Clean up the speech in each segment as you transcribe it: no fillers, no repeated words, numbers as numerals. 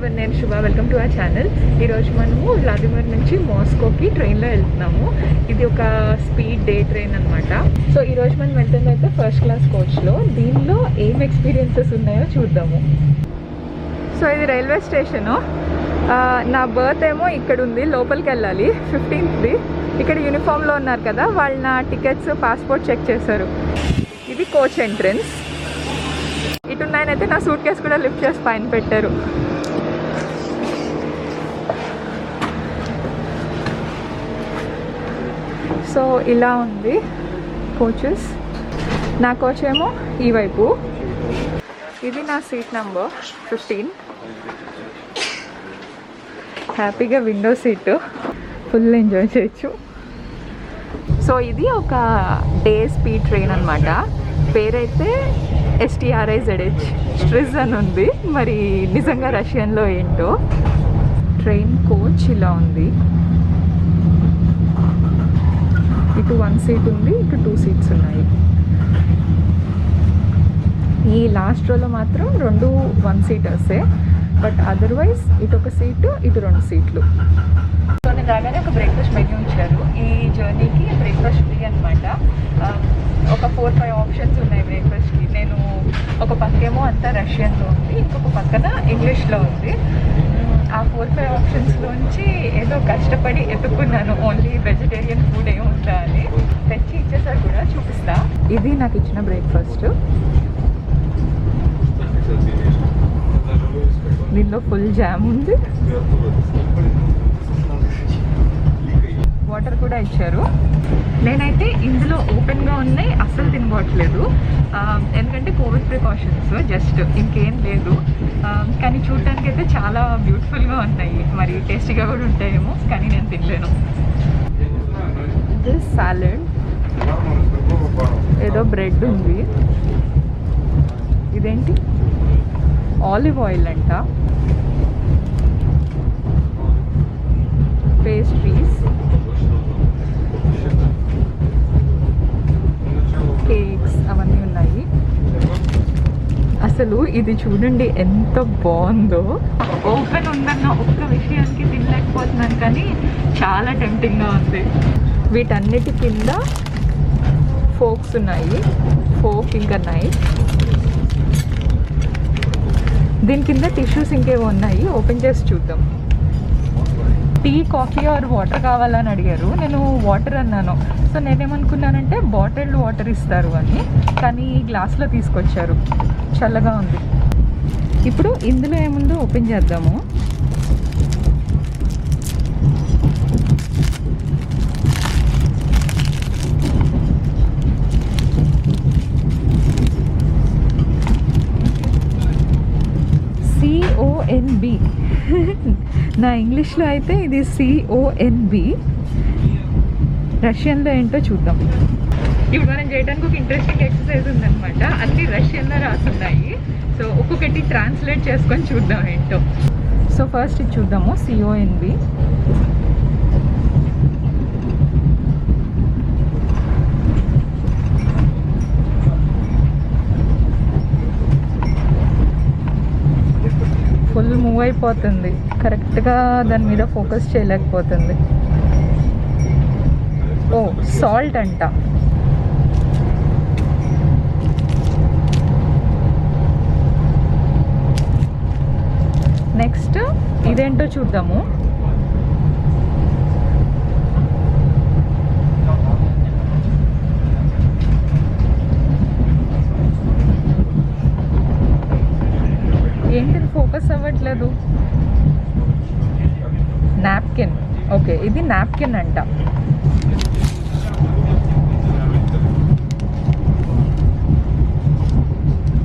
Everyone, నేను శుభ. Welcome to our channel. ఈరోజు మనము వ్లాదిమిర్ నుంచి మాస్కోకి ట్రైన్లో వెళ్తున్నాము. ఇది ఒక స్పీడ్ డే ట్రైన్ అనమాట. సో ఈరోజు మనం వెళ్తుంది అయితే ఫస్ట్ క్లాస్ కోచ్లో. దీనిలో ఏం ఎక్స్పీరియన్సెస్ ఉన్నాయో చూద్దాము. సో ఇది రైల్వే స్టేషను. నా బర్త్ ఏమో ఇక్కడ ఉంది, లోపలికి వెళ్ళాలి 15th. ఇక్కడ యూనిఫామ్లో ఉన్నారు కదా, వాళ్ళు నా టికెట్స్ పాస్పోర్ట్ చెక్ చేశారు. ఇది కోచ్ ఎంట్రన్స్. ఇటున్నాయనైతే నా సూట్ కేసు కూడా లిఫ్ట్ చేసి పైన పెట్టారు. సో ఇలా ఉంది కోచెస్. నా కోచ్ ఏమో ఈ వైపు. ఇది నా సీట్ నెంబర్ 15. హ్యాపీగా విండో సీటు, ఫుల్ ఎంజాయ్ చేయొచ్చు. సో ఇది ఒక డే స్పీడ్ ట్రైన్ అనమాట. పేరైతే STRIZH స్ట్రిజ్ అని ఉంది. మరి నిజంగా రష్యన్లో ఏంటో. ట్రైన్ కోచ్ ఇలా ఉంది. ఇటు 1 సీట్ ఉంది, ఇటు 2 సీట్స్ ఉన్నాయి. ఈ లాస్ట్ రోలో మాత్రం 2 1 సీటర్సే. బట్ అదర్వైజ్ ఇటు ఒక సీటు, ఇటు 2 సీట్లు. సో నేను రాగానే ఒక బ్రేక్ఫాస్ట్ మెన్యూ ఇచ్చారు. ఈ జర్నీకి బ్రేక్ఫాస్ట్ ఫ్రీ అనమాట. ఒక 4-5 ఆప్షన్స్ ఉన్నాయి బ్రేక్ఫాస్ట్కి. నేను ఒక పక్కేమో అంతా రష్యన్లో ఉంది, ఇంకొక పక్కన ఇంగ్లీష్లో ఉంది. ఆ 4-5 ఆప్షన్స్లోంచి ఏదో కష్టపడి ఎత్తుకున్నాను ఓన్లీ వెజిటేరియన్ ఫుడ్ ఏముందా అని. తెచ్చి ఇచ్చేసారి కూడా చూపిస్తా. ఇది నాకు ఇచ్చిన బ్రేక్ఫాస్ట్. దీనిలో ఫుల్ జామ్ ఉంది, వాటర్ కూడా ఇచ్చారు. నేనైతే ఇందులో ఓపెన్గా ఉన్నాయి అస్సలు తినబోట్లేదు, ఎందుకంటే కోవిడ్ ప్రికాషన్స్, జస్ట్ ఇంకేం లేదు. కానీ చూడటానికి అయితే చాలా బ్యూటిఫుల్గా ఉన్నాయి. మరి టేస్టీగా కూడా ఉంటాయేమో, కానీ నేను తినలేను. దిస్ సాలడ్, ఏదో బ్రెడ్ ఉంది. ఇదేంటి, ఆలివ్ ఆయిల్ అంట. పేస్ట్రీస్, కేక్స్ అవన్నీ ఉన్నాయి. అసలు ఇది చూడండి ఎంత బాగుందో. ఓపెన్ ఉందన్న ఒక్క విషయానికి తినలేకపోతున్నాను, కానీ చాలా టెంప్టింగ్గా ఉంది. వీటన్నిటి కింద ఫోక్స్ ఉన్నాయి, ఫోక్ ఇంకా నైఫ్. దీని కింద టిష్యూస్ ఇంకేవో ఉన్నాయి, ఓపెన్ చేసి చూద్దాం. టీ, కాఫీ ఆర్ వాటర్ కావాలని అడిగారు. నేను వాటర్ అన్నాను. సో నేనేమనుకున్నానంటే బాటిల్డ్ వాటర్ ఇస్తారు అని, కానీ గ్లాస్లో తీసుకొచ్చారు. చల్లగా ఉంది. ఇప్పుడు ఇందులో ఏముందో ఓపెన్ చేద్దాము. CONB. నా ఇంగ్లీష్లో అయితే ఇది CONB. రష్యన్లో ఏంటో చూద్దాం. ఇప్పుడు మనం చేయడానికి ఒక ఇంట్రెస్టింగ్ ఎక్సర్సైజ్ ఉందన్నమాట. అన్ని రష్యన్లో రాసున్నాయి. సో ఒక్కొక్కటి ట్రాన్స్లేట్ చేసుకొని చూద్దాం ఏంటో. సో ఫస్ట్ ఇది చూద్దాము, CONB. ఫుల్ మూవ్ అయిపోతుంది, కరెక్ట్గా దాని మీద ఫోకస్ చేయలేకపోతుంది. ఓ, సాల్ట్ అంట. నెక్స్ట్ ఇదేంటో చూద్దాము. ఏంటిది ఫోకస్ అవ్వట్లేదు. నాప్కిన్. ఓకే, ఇది నాప్కిన్ అంట.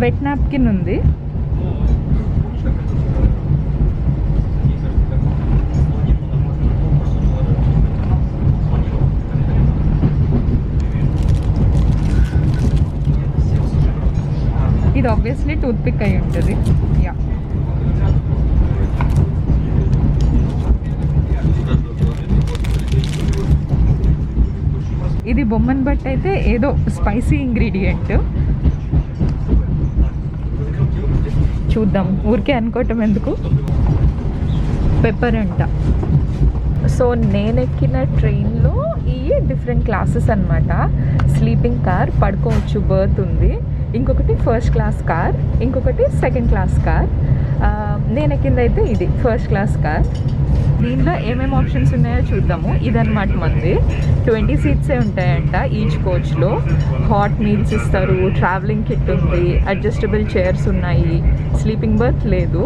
వెట్ నాప్కిన్ ఉంది. ఇది ఆబ్వియస్లీ టూత్ పిక్ అయి ఉంటుంది. యా, ఇది బొమ్మను బట్టి అయితే ఏదో స్పైసీ ఇంగ్రీడియంట్. చూద్దాం, ఊరికే అనుకోవటం ఎందుకు. పెప్పర్ అంట. సో నేను ఎక్కిన ట్రైన్లో ఈ డిఫరెంట్ క్లాసెస్ అనమాట. స్లీపింగ్ కార్, పడుకోవచ్చు, బర్త్ ఉంది. ఇంకొకటి ఫస్ట్ క్లాస్ కార్, ఇంకొకటి సెకండ్ క్లాస్ కార్. నేను ఎక్కిందైతే ఇది ఫస్ట్ క్లాస్ కార్. దీనిలో ఏమేమి ఆప్షన్స్ ఉన్నాయో చూద్దాము. ఇదన్నమాట మంది 20 సీట్సే ఉంటాయంట ఈచ్ కోచ్లో. హాట్ మీల్స్ ఇస్తారు, ట్రావెలింగ్ కిట్ ఉంది, అడ్జస్టబుల్ చైర్స్ ఉన్నాయి, స్లీపింగ్ బర్త్ లేదు,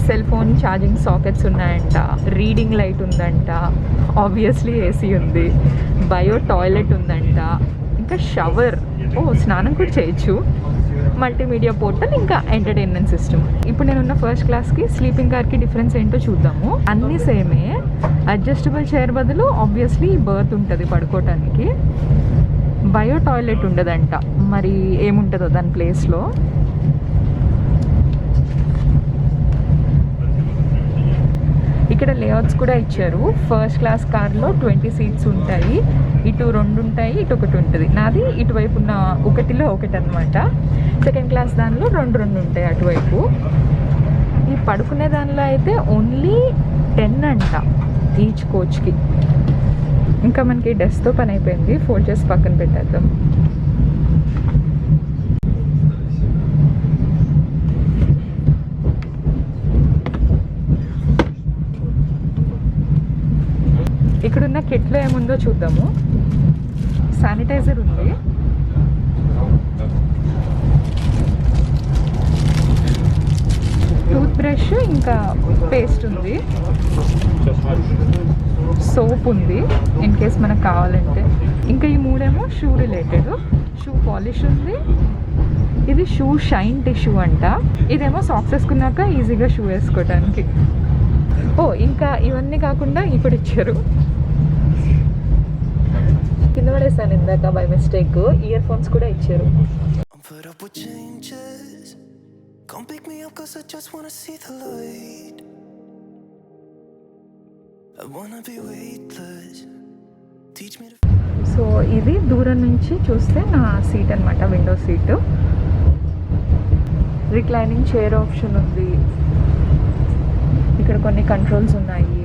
సెల్ ఫోన్ ఛార్జింగ్ సాకెట్స్ ఉన్నాయంట, రీడింగ్ లైట్ ఉందంట, ఆబ్వియస్లీ ఏసీ ఉంది, బయో టాయిలెట్ ఉందంట, ఇంకా షవర్, స్నానం కూడా చేయొచ్చు, మల్టీమీడియా పోర్టల్, ఇంకా ఎంటర్టైన్మెంట్ సిస్టమ్. ఇప్పుడు నేనున్న ఫస్ట్ క్లాస్కి స్లీపింగ్ కార్కి డిఫరెన్స్ ఏంటో చూద్దాము. అన్నీ సేమే. అడ్జస్టబుల్ చైర్ బదులు ఆబ్వియస్లీ బర్త్ ఉంటుంది పడుకోవటానికి. బయో టాయిలెట్ ఉండదంట, మరి ఏముంటుందో దాని ప్లేస్లో. ఇక్కడ లేఅవుట్స్ కూడా ఇచ్చారు. ఫస్ట్ క్లాస్ కార్లో 20 సీట్స్ ఉంటాయి. ఇటు 2 ఉంటాయి, ఇటు ఒకటి ఉంటుంది. నాది ఇటువైపు ఉన్న ఒకటిలో ఒకటి అనమాట. సెకండ్ క్లాస్ దానిలో 2 ఉంటాయి అటువైపు. ఈ పడుకునే దానిలో అయితే ఓన్లీ 10 అంట ఈచ్ కోచ్కి. ఇంకా మనకి డెస్క్తో పని అయిపోయింది, ఫోల్డ్ చేసి పక్కన పెట్టేద్దాం. ఇక్కడున్న కిట్లో ఏముందో చూద్దాము. శానిటైజర్ ఉంది, టూత్ బ్రష్, ఇంకా పేస్ట్ ఉంది, సోప్ ఉంది ఇన్ కేస్ మనకు కావాలంటే. ఇంకా ఈ 3 షూ రిలేటెడ్. షూ పాలిష్ ఉంది, ఇది షూ షైన్ టిష్యూ అంట. ఇదేమో సాక్స్ వేసుకున్నాక ఈజీగా షూ వేసుకోవటానికి. ఇంకా ఇవన్నీ కాకుండా ఇప్పుడు ఇచ్చారు. కింద పడేసాను ఇందాక బై మిస్టేక్. ఇయర్ ఫోన్స్ కూడా ఇచ్చారు. సో ఇది దూరం నుంచి చూస్తే నా సీట్ అనమాట, window seat. Reclining chair option ఉంది. ఇక్కడ కొన్ని కంట్రోల్స్ ఉన్నాయి.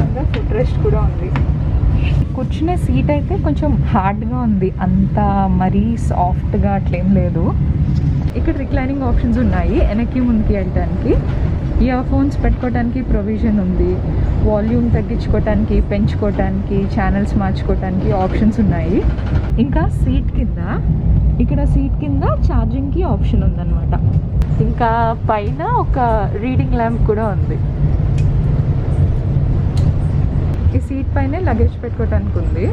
ఇట్లా ఫుట్ రెస్ట్ కూడా ఉంది. కూర్చునే సీట్ అయితే కొంచెం హార్డ్గా ఉంది, అంత మరీ సాఫ్ట్గా అట్లేం లేదు. ఇక్కడ రిక్లైనింగ్ ఆప్షన్స్ ఉన్నాయి, వెనక్కి ముందుకి వెళ్ళటానికి. ఇయర్ ఫోన్స్ పెట్టుకోవడానికి ప్రొవిజన్ ఉంది. వాల్యూమ్ తగ్గించుకోవటానికి, పెంచుకోవటానికి, ఛానల్స్ మార్చుకోవటానికి ఆప్షన్స్ ఉన్నాయి. ఇంకా సీట్ కింద, ఇక్కడ సీట్ కింద ఛార్జింగ్కి ఆప్షన్ ఉందన్నమాట. ఇంకా పైన ఒక రీడింగ్ ల్యాంప్ కూడా ఉంది. ఈ సీట్ పైనే లగేజ్ పెట్టుకోవటానికి ఉంది.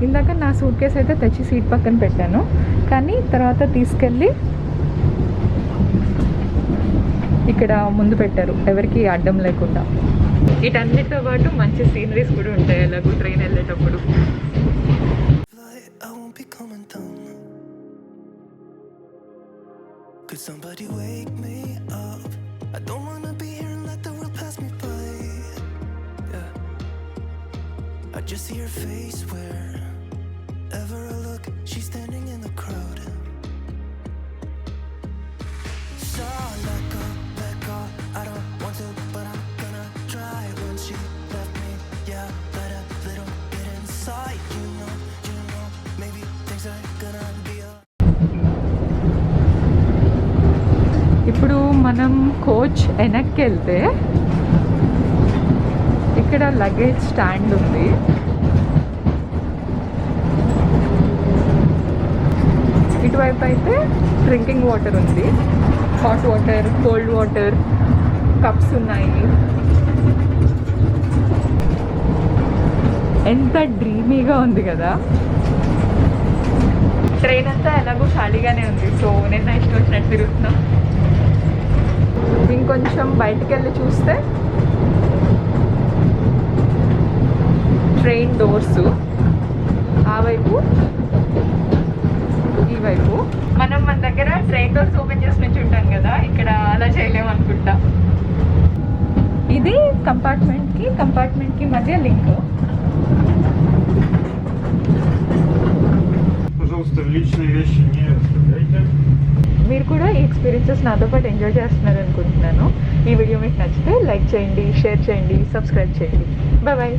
ఇందాక నా సూట్ కేస్ అయితే తెచ్చి సీట్ పక్కన పెట్టాను, కానీ తర్వాత తీసుకెళ్ళి ఇక్కడ ముందు పెట్టారు, ఎవరికి అడ్డం లేకుండా. వీటన్నిటితో పాటు మంచి సీనరీస్ కూడా ఉంటాయి ఎలాగో ట్రైన్ వెళ్ళేటప్పుడు. I just see her face wherever I look. She's standing in the crowd. So let go. I don't want to, but I'm gonna try. When she left me, yeah, let a little bit inside. You know, maybe things are gonna be ఇప్పుడు మనం coach వెనక్కి వెళ్తే ఇక్కడ luggage stand ఉంది. ఇటువైపు అయితే drinking water ఉంది, hot water, cold water, cups ఉన్నాయి. ఎంత డ్రీమీగా ఉంది కదా. ట్రైన్ అంతా ఎలాగో ఖాళీగానే ఉంది, సో నేను నా ఇష్టం వచ్చినట్టు తిరుగుతున్నాం. ఇంకొంచెం బయటికి వెళ్ళి చూస్తే ట్రైన్ డోర్స్, ఆ వైపు ఈ వైపు. మనం మన దగ్గర ట్రైన్ డోర్స్ ఓపెన్ చేసి నుంచి ఉంటాం కదా, ఇక్కడ అలా చేయలేము అనుకుంటా. ఇది కంపార్ట్మెంట్కి మధ్య లింక్. మీరు కూడా ఈ ఎక్స్పీరియన్సెస్ నాతో పాటు ఎంజాయ్ చేస్తున్నారు అనుకుంటున్నాను. ఈ వీడియో మీకు నచ్చితే లైక్ చేయండి, షేర్ చేయండి, సబ్స్క్రైబ్ చేయండి. Bye bye.